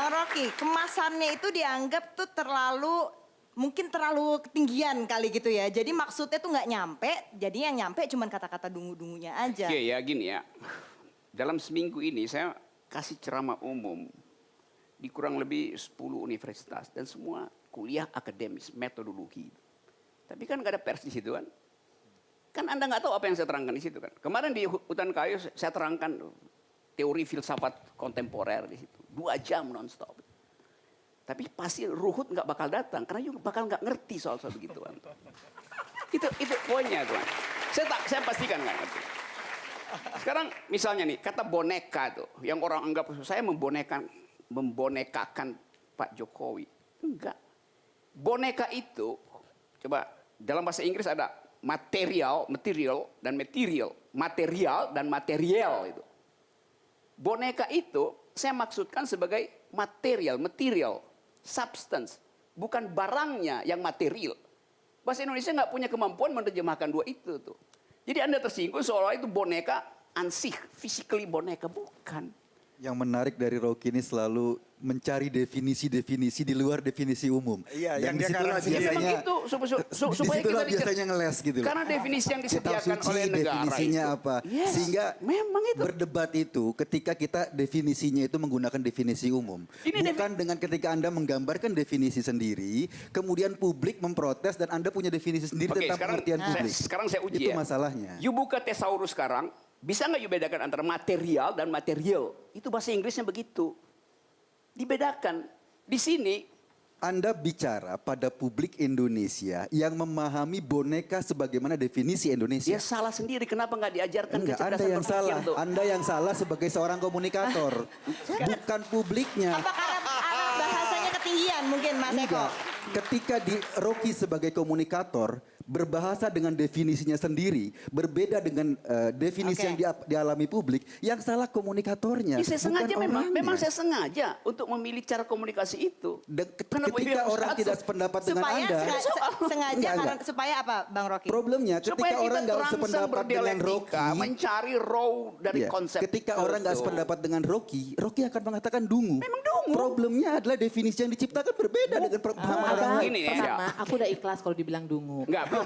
Bang Rocky, kemasannya itu dianggap tuh mungkin terlalu ketinggian kali gitu ya. Jadi maksudnya tuh nggak nyampe, jadi yang nyampe cuman kata-kata dungu-dungunya aja. Oke ya, gini ya. Dalam seminggu ini saya kasih ceramah umum di kurang lebih 10 universitas dan semua kuliah akademis, metodologi. Tapi kan nggak ada pers di situ kan. Kan Anda nggak tahu apa yang saya terangkan di situ kan. Kemarin di Hutan Kayu saya terangkan teori filsafat kontemporer di situ. 2 jam nonstop. Tapi pasti Ruhut nggak bakal datang karena juga bakal nggak ngerti soal-soal begituan. Itu poinnya tuan. Saya pastikan nggak ngerti. Sekarang misalnya nih kata boneka tuh, yang orang anggap saya membonekakan Pak Jokowi. Enggak. Boneka itu coba dalam bahasa Inggris ada material dan material itu. Boneka itu saya maksudkan sebagai material, substance, bukan barangnya yang material. Bahasa Indonesia nggak punya kemampuan menerjemahkan dua itu tuh. Jadi Anda tersinggung seolah itu boneka ansih, physically boneka, bukan. Yang menarik dari Rocky ini selalu mencari definisi-definisi di luar definisi umum. Iya, yang dia disitulah garansi. biasanya, Begitu, supaya disitulah kita biasanya ngeles gitu. Karena definisi yang Kitab disediakan suci oleh negara definisinya itu. apa. Yes, sehingga memang itu. berdebat itu ketika kita definisinya itu menggunakan definisi umum. Bukan dengan ketika Anda menggambarkan definisi sendiri, kemudian publik memprotes dan Anda punya definisi sendiri tentang pengertian publik. Sekarang saya uji itu ya. masalahnya. You buka tesaurus sekarang, bisa nggak you bedakan antara material dan material? Itu bahasa Inggrisnya begitu. Dibedakan. Di sini Anda bicara pada publik Indonesia yang memahami boneka sebagaimana definisi Indonesia. dia salah sendiri. Kenapa nggak diajarkan Enggak, Anda kecerdasan yang berpikir salah. tuh? Anda yang salah sebagai seorang komunikator. Bukan publiknya. Apa karena bahasanya ketinggian mungkin Mas Eko? Enggak. Ketika di Rocky sebagai komunikator berbahasa dengan definisinya sendiri, berbeda dengan definisi yang dialami publik, yang salah komunikatornya. Saya sengaja bukan memang orangnya. saya sengaja untuk memilih cara komunikasi itu. Dan Kenapa ketika dia orang harus tidak sependapat dengan Supaya Anda, sengaja Enggak. karena supaya apa Bang Rocky? problemnya ketika Supaya kita orang nggak terangsang sependapat dengan berdialektika, Rocky, mencari raw dari iya, konsep. ketika orang nggak itu. sependapat dengan Rocky akan mengatakan dungu. Memang dungu. Problemnya adalah definisi yang diciptakan berbeda dengan pemahaman orang Abang, lain. Ini ya. pertama aku udah ikhlas kalau dibilang dungu. Enggak, belum.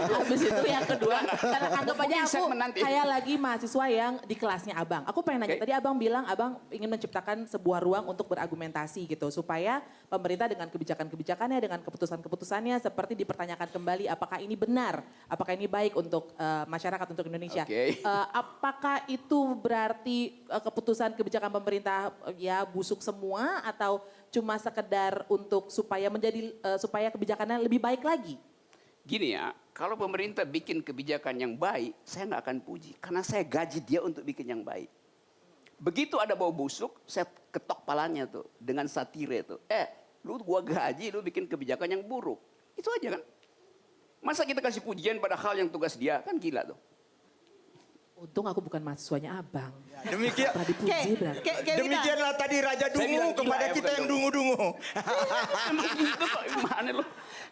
Habis itu yang kedua, karena anggap aja Mungkin aku segmen nanti. kayak lagi mahasiswa yang di kelasnya abang. Aku pengen nanya, Oke. tadi abang bilang abang ingin menciptakan sebuah ruang untuk berargumentasi gitu. Supaya pemerintah dengan kebijakan-kebijakannya, dengan keputusan-keputusannya seperti dipertanyakan kembali apakah ini benar, apakah ini baik untuk masyarakat, untuk Indonesia. Oke. Apakah itu berarti keputusan kebijakan pemerintah ya busuk semua atau cuma sekedar untuk supaya supaya kebijakannya lebih baik lagi? Gini ya, kalau pemerintah bikin kebijakan yang baik, saya nggak akan puji. Karena saya gaji dia untuk bikin yang baik. Begitu ada bau busuk, saya ketok palanya tuh. Dengan satire tuh. Lu gua gaji, lu bikin kebijakan yang buruk. Itu aja kan. Masa kita kasih pujian pada hal yang tugas dia? Kan gila tuh. Untung aku bukan mahasiswanya abang. Demikian. Pernah dipuji berarti. Demikianlah tadi Raja Dungu bilang gila kepada ya, kita bukan yang dungu. dungu-dungu. Emang gitu kok, gimana lu?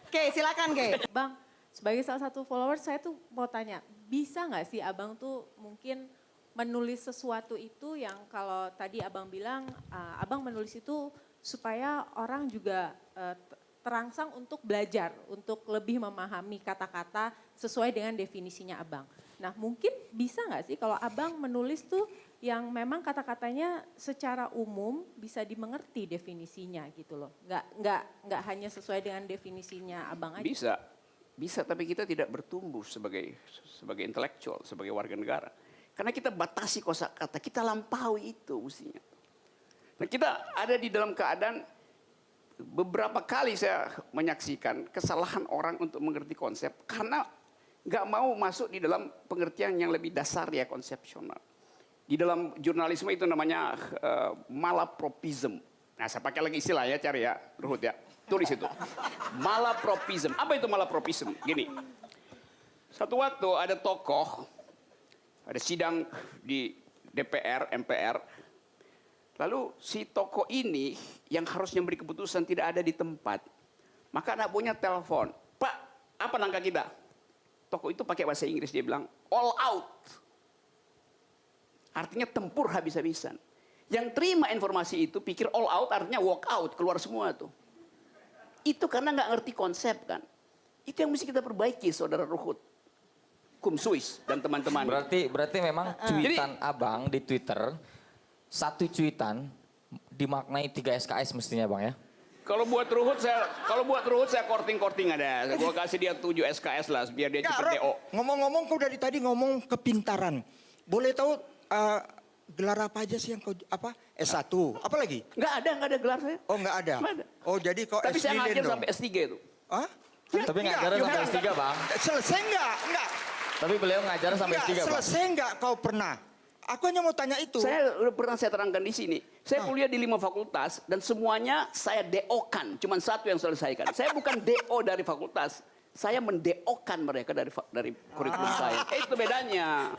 Oke, silakan Kay. Bang, sebagai salah satu followers saya tuh mau tanya, bisa nggak sih abang tuh mungkin menulis sesuatu itu yang kalau tadi abang bilang, abang menulis itu supaya orang juga terangsang untuk belajar, untuk lebih memahami kata-kata sesuai dengan definisinya abang. Nah mungkin bisa nggak sih kalau abang menulis tuh yang memang kata-katanya secara umum bisa dimengerti definisinya gitu loh. Nggak hanya sesuai dengan definisinya abang aja. Bisa, tapi kita tidak bertumbuh sebagai intelektual, sebagai warga negara. Karena kita batasi kosakata, kita lampaui itu mestinya. Nah, kita ada di dalam keadaan beberapa kali saya menyaksikan kesalahan orang untuk mengerti konsep karena nggak mau masuk di dalam pengertian yang lebih dasar ya konsepsional. Di dalam jurnalisme itu namanya malapropism. Nah, saya pakai lagi istilah ya, cari ya, Ruhut ya. Tulis itu. Malapropism. Apa itu malapropism? Gini. Satu waktu ada tokoh, ada sidang di DPR, MPR. Lalu si tokoh ini yang harusnya memberi keputusan tidak ada di tempat. Maka anak buahnya telepon. Pak, apa langkah kita? Tokoh itu pakai bahasa Inggris, dia bilang all out. Artinya tempur habis-habisan. Yang terima informasi itu pikir all out artinya walk out, keluar semua tuh. Itu karena nggak ngerti konsep kan. Itu yang mesti kita perbaiki, Saudara Ruhut, Kumsuis dan teman-teman. Berarti memang cuitan abang di Twitter, satu cuitan dimaknai 3 SKS mestinya bang ya? Kalau buat Ruhut saya korting ada. Gua kasih dia 7 SKS lah biar dia cepet DO. Ngomong-ngomong kau dari tadi ngomong kepintaran. Boleh tahu gelar apa aja sih yang kau S1? Apa lagi? Nggak ada gelar saya. Oh, nggak ada. Nggak ada. Oh, jadi kau Tapi S saya lilin ngajar dong. sampai S3 itu. Hah? Tapi ngajarnya sampai S3 bang. Selesai enggak? Tapi beliau ngajar sampai S3 bang. Selesai enggak kau pernah? Aku hanya mau tanya itu. Saya udah pernah saya terangkan di sini. Saya kuliah di 5 fakultas dan semuanya saya DO-kan. Cuman satu yang selesaikan. Saya bukan DO dari fakultas. Saya menDO-kan mereka dari kurikulum saya. Itu bedanya.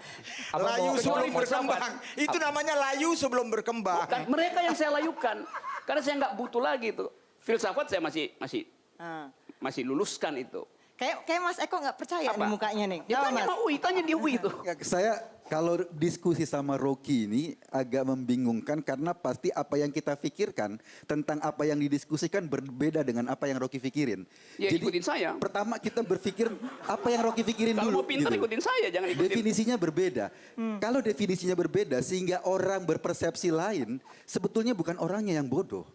Layu sebelum Kecuali berkembang. Itu namanya layu sebelum berkembang. Bukan, mereka yang saya layukan. Karena saya nggak butuh lagi tuh. Filsafat saya masih luluskan itu. Kayak Mas Eko nggak percaya Apa? nih mukanya nih. Ya, Jawab, tanya Mas. sama UI, tanya di UI tuh. Ya, saya kalau diskusi sama Rocky ini agak membingungkan karena pasti apa yang kita pikirkan tentang apa yang didiskusikan berbeda dengan apa yang Rocky pikirin. Ya, ikutin saya. Pertama kita berpikir apa yang Rocky pikirin Kalau dulu. mau pintar ikutin saya, jangan ikutin. Definisinya berbeda. Kalau definisinya berbeda sehingga orang berpersepsi lain, sebetulnya bukan orangnya yang bodoh.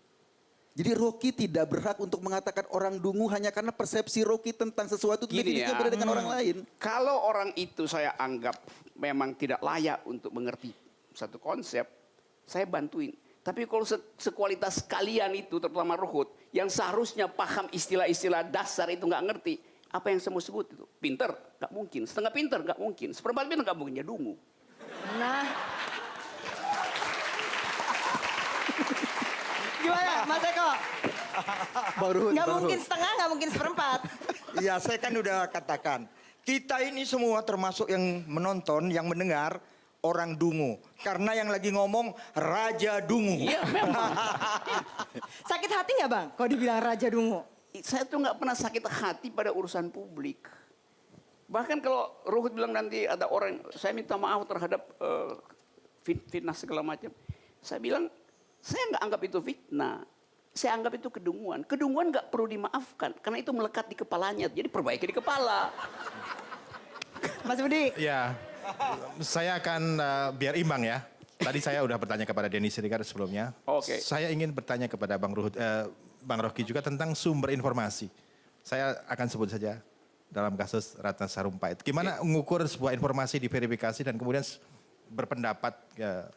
Jadi Rocky tidak berhak untuk mengatakan orang dungu hanya karena persepsi Rocky tentang sesuatu itu Gini definisinya ya. beda dengan orang lain. Kalau orang itu saya anggap memang tidak layak untuk mengerti satu konsep, saya bantuin. Tapi kalau sekualitas kalian itu, terutama Ruhut, yang seharusnya paham istilah-istilah dasar itu nggak ngerti, apa yang saya mau sebut itu? Pinter? Nggak mungkin. Setengah pinter? Nggak mungkin. Seperempat pinter? Nggak mungkin. Ya dungu. Nah. Gimana Mas Eko? Nggak mungkin setengah, nggak mungkin seperempat. Iya, saya kan udah katakan. Kita ini semua termasuk yang menonton, yang mendengar orang dungu. Karena yang lagi ngomong Raja Dungu. Iya memang. Sakit hati nggak Bang kalau dibilang Raja Dungu? Saya tuh nggak pernah sakit hati pada urusan publik. Bahkan kalau Ruhut bilang nanti ada orang, saya minta maaf terhadap fitnah segala macam. Saya bilang, saya nggak anggap itu fitnah. Saya anggap itu kedunguan. Kedunguan nggak perlu dimaafkan. Karena itu melekat di kepalanya. Jadi perbaiki di kepala. Mas Budi? Ya, saya akan biar imbang ya. Tadi saya udah bertanya kepada Denny Siregar sebelumnya. Oke. Saya ingin bertanya kepada Bang Ruhut, Bang Rocky juga tentang sumber informasi. Saya akan sebut saja dalam kasus Ratna Sarumpait. Gimana mengukur sebuah informasi diverifikasi dan kemudian berpendapat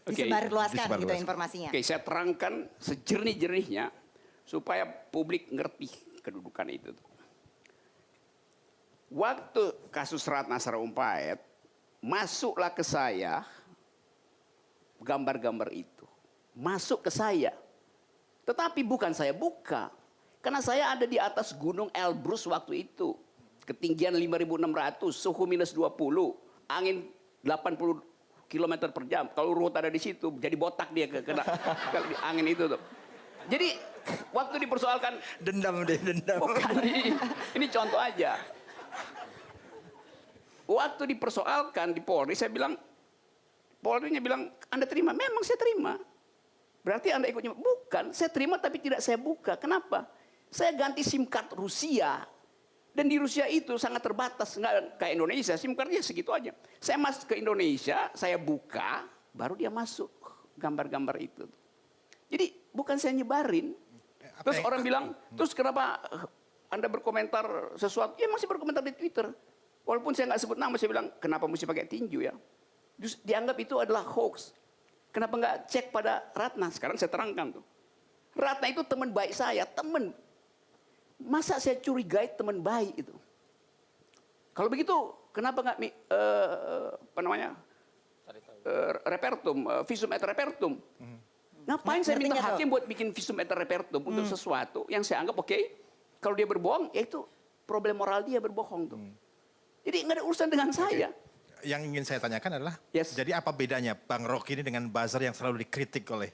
Disebarluaskan gitu informasinya. Oke, saya terangkan sejernih-jernihnya supaya publik ngerti kedudukan itu. Waktu kasus Ratna Sarumpait, masuklah ke saya gambar-gambar itu. Masuk ke saya. Tetapi bukan saya buka. Karena saya ada di atas gunung Elbrus waktu itu. Ketinggian 5.600, suhu minus 20, angin 80 km per jam. Kalau Ruhut ada di situ, jadi botak dia kena angin itu tuh. Jadi waktu dipersoalkan, Dendam deh, dendam. bukan, ini contoh aja. Waktu dipersoalkan di Polri, saya bilang, Polri-nya bilang, Anda terima? Memang saya terima. Berarti Anda ikutnya? Bukan, saya terima tapi tidak saya buka. Kenapa? Saya ganti SIM card Rusia. Dan di Rusia itu sangat terbatas, nggak kayak Indonesia, SIM cardnya segitu aja. Saya masuk ke Indonesia, saya buka, baru dia masuk gambar-gambar itu. Jadi bukan saya nyebarin. Terus orang bilang, terus kenapa Anda berkomentar sesuatu? Ya masih berkomentar di Twitter. Walaupun saya nggak sebut nama, saya bilang, kenapa mesti pakai tinju ya? Terus dianggap itu adalah hoax. Kenapa nggak cek pada Ratna? Sekarang saya terangkan tuh. Ratna itu teman baik saya, teman. Masa saya curigai teman baik itu? Kalau begitu, kenapa nggak repertum, visum et repertum? Ngapain saya minta hakim buat bikin visum et repertum untuk sesuatu yang saya anggap oke, kalau dia berbohong, ya itu problem moral dia berbohong tuh. Jadi nggak ada urusan dengan saya. Yang ingin saya tanyakan adalah, Yes. jadi apa bedanya Bang Rocky ini dengan buzzer yang selalu dikritik oleh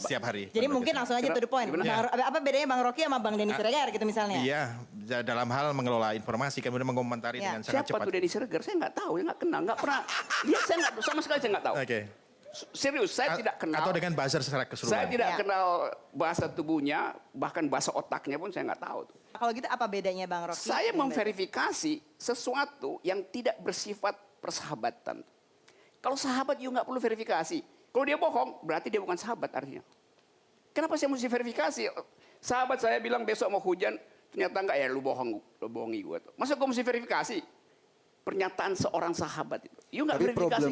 setiap hari? Jadi mungkin langsung aja to the point. Gimana? Apa bedanya Bang Rocky sama Bang Denny Siregar gitu misalnya? Iya, dalam hal mengelola informasi kemudian mengomentari Ya. dengan sangat Siapa cepat. tuh Denny Siregar? Saya nggak tahu, saya nggak kenal, nggak pernah. Dia saya nggak, sama sekali saya nggak tahu. Oke. Serius, saya tidak kenal. Atau dengan buzzer secara Saya keseluruhan. tidak Ya. kenal bahasa tubuhnya, bahkan bahasa otaknya pun saya nggak tahu. Kalau gitu apa bedanya Bang Rocky? Saya dengan memverifikasi sesuatu yang tidak bersifat persahabatan. Kalau sahabat you nggak perlu verifikasi. Kalau dia bohong, berarti dia bukan sahabat artinya. Kenapa saya mesti verifikasi? Sahabat saya bilang besok mau hujan, ternyata enggak, ya lu bohongi gue. Masa gue mesti verifikasi? Pernyataan seorang sahabat itu. You nggak Tapi verifikasi.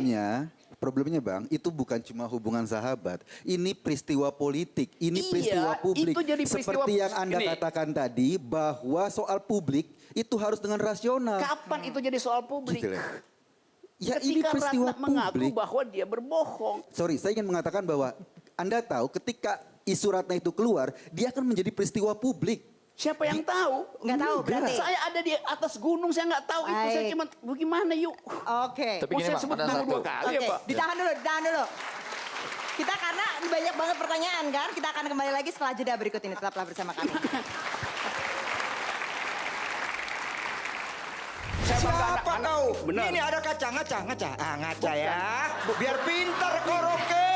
problemnya Bang, itu bukan cuma hubungan sahabat. Ini peristiwa politik, ini Iya, peristiwa publik. itu jadi peristiwa- Seperti yang Anda Ini. katakan tadi, bahwa soal publik itu harus dengan rasional. Kapan itu jadi soal publik? Gitu loh. Ya ini Ketika peristiwa Ratna mengaku publik. bahwa dia berbohong. Sorry, saya ingin mengatakan bahwa Anda tahu ketika isu Ratna itu keluar, dia akan menjadi peristiwa publik. Siapa yang tahu? Nggak tahu berarti. Saya ada di atas gunung, saya nggak tahu itu. Saya Baik. cuma bagaimana yuk? Oke. Tapi Oh, gini saya Bang, sebut ada nama satu. 2 kali ya Oke, Pak. ditahan dulu. Kita karena banyak banget pertanyaan kan, kita akan kembali lagi setelah jeda berikut ini. Tetaplah bersama kami. Siapa kau? Benar. Ini ada kaca, ngaca. Ah, ngaca ya. Biar pintar kau Rocky.